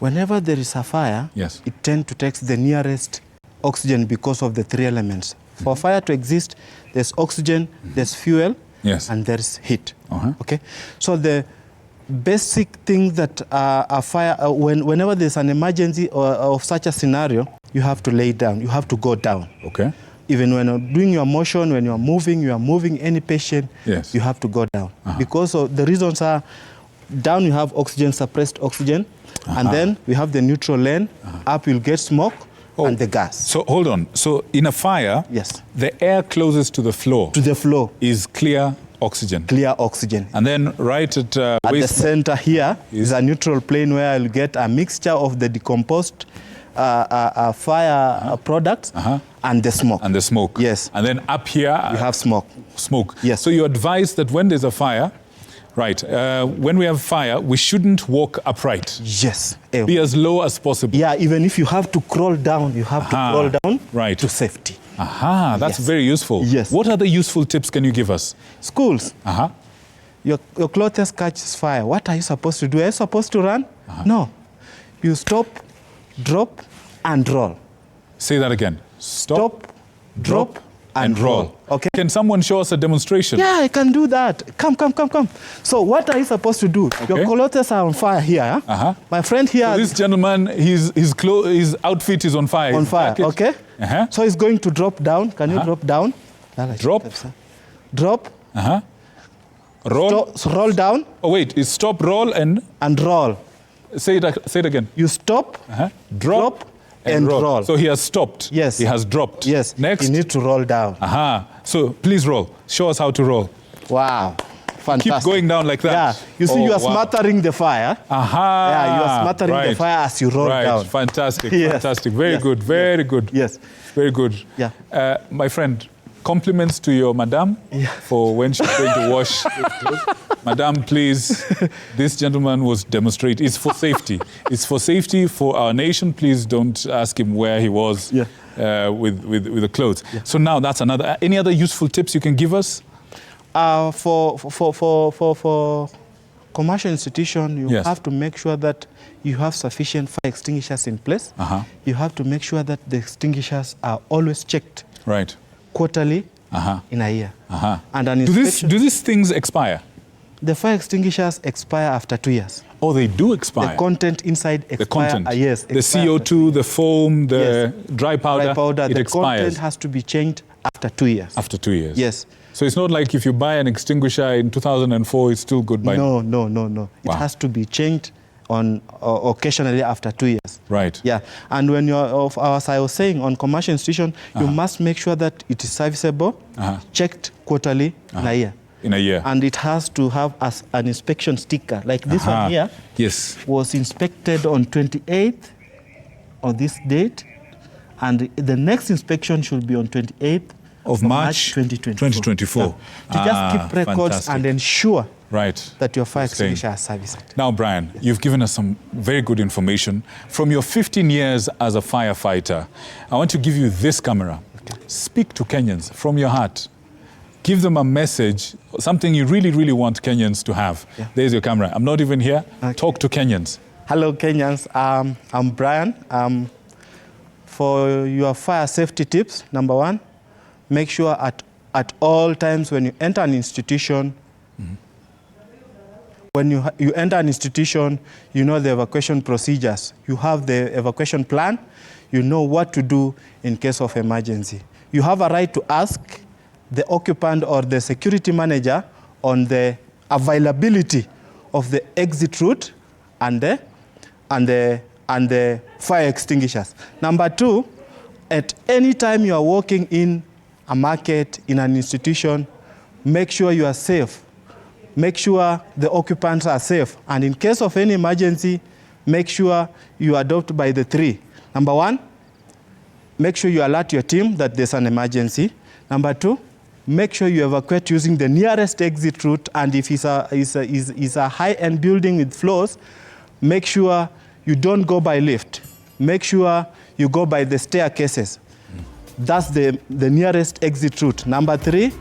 Whenever there is a fire, yes, it tends to take the nearest oxygen because of the three elements. For fire to exist, there's oxygen, there's fuel, yes, and there's heat. Okay, so the basic thing that a fire, whenever there's an emergency or of such a scenario, you have to lay down. You have to go down. Okay. Even when you're doing your motion, when you are moving any patient, yes, you have to go down. Because of the reasons are, down you have oxygen, suppressed oxygen, and then we have the neutral lane. Up you'll get smoke and the gas. So hold on. So in a fire, yes, the air closest to the floor is clear oxygen. Clear oxygen. And then right at the center here is a neutral plane where I'll get a mixture of the decomposed fire products and the smoke. And the smoke. Yes. And then up here you have smoke. Smoke. Yes. So you advise that when there's a fire, right, when we have fire, we shouldn't walk upright. Yes. Be as low as possible. Yeah, even if you have to crawl down, you have to crawl down to safety. That's very useful. Yes. What other useful tips can you give us? Schools. Your clothes catches fire. What are you supposed to do? Are you supposed to run? No. You stop, drop, and roll. Say that again. Stop, drop, and roll. Okay. Can someone show us a demonstration? Yeah, I can do that. Come. So what are you supposed to do? Okay. Your clothes are on fire here. My friend here. So this gentleman, his outfit is on fire. On fire. Okay. So he's going to drop down. Can you drop down? Drop. Drop. Roll. Roll down. Oh wait, it's stop, roll, and roll. Say it again. You stop, drop, and roll. So he has stopped. Yes. He has dropped. Yes. Next. You need to roll down. So please roll. Show us how to roll. Wow. Fantastic. Keep going down like that. Yeah. You see, you are smothering the fire. Yeah, you are smothering the fire as you roll down. Fantastic. Yes. Fantastic. Very good. Very good. Yes. Very good. Yeah. My friend, compliments to your madam for when she's going to wash his clothes. Madam, please, this gentleman was demonstrating. It's for safety. It's for safety for our nation. Please don't ask him where he was with the clothes. Yeah. So now that's another. Any other useful tips you can give us? For commercial institution, you have to make sure that you have sufficient fire extinguishers in place. You have to make sure that the extinguishers are always checked. Right. Quarterly in a year. And an inspection. Do these things expire? The fire extinguishers expire after 2 years. Oh, they do expire? The content inside expire. The content? Yes. The CO2, the foam, the dry powder, it the expires. Content has to be changed after 2 years. After 2 years? Yes. So it's not like if you buy an extinguisher in 2004, it's still good by now? No. Wow. It has to be changed occasionally after 2 years. Right. Yeah. And when you're, as I was saying, on commercial institution, you must make sure that it is serviceable, checked quarterly in a year. In a year. And it has to have an inspection sticker. Like this one here was inspected on 28th on this date. And the next inspection should be on 28th of March 2024. To just keep records and ensure that your fire extinguisher is serviced. Now, Brian, you've given us some very good information. From your 15 years as a firefighter, I want to give you this camera. Speak to Kenyans from your heart. Give them a message, something you really, really want Kenyans to have. There's your camera. I'm not even here. Talk to Kenyans. Hello, Kenyans. I'm Brian. For your fire safety tips, number one, make sure at all times when you enter an institution, when you enter an institution, you know the evacuation procedures. You have the evacuation plan. You know what to do in case of emergency. You have a right to ask the occupant or the security manager on the availability of the exit route and the fire extinguishers. Number two, at any time you are walking in a market, in an institution, make sure you are safe. Make sure the occupants are safe. And in case of any emergency, make sure you adopt by the three. Number one, make sure you alert your team that there's an emergency. Number two, make sure you evacuate using the nearest exit route. And if it's a high-end building with floors, make sure you don't go by lift. Make sure you go by the staircases. That's the nearest exit route. Number three,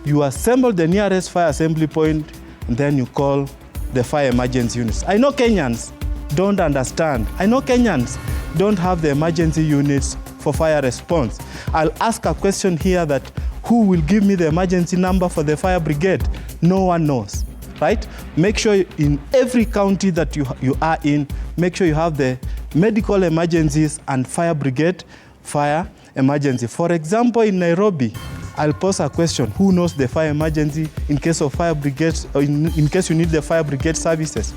you assemble the nearest fire assembly point, and then you call the fire emergency units. I know Kenyans, don't understand. I know Kenyans don't have the emergency units for fire response. I'll ask a question here that who will give me the emergency number for the fire brigade? No one knows, right? Make sure in every county that you are in, make sure you have the medical emergencies and fire brigade fire emergency. For example, in Nairobi, I'll pose a question, who knows the fire emergency in case of fire brigade, or in case you need the fire brigade services?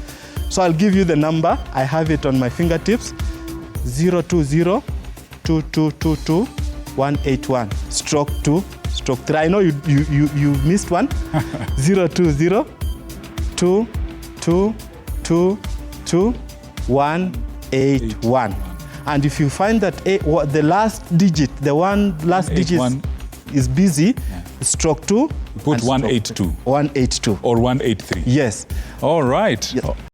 So I'll give you the number. I have it on my fingertips, 020-2222-181, /2/3. I know you missed one. 020-2222-181. And if you find that the last digit, is busy, /2. You put 182. 182. Or 183. Yes. All right. Yes.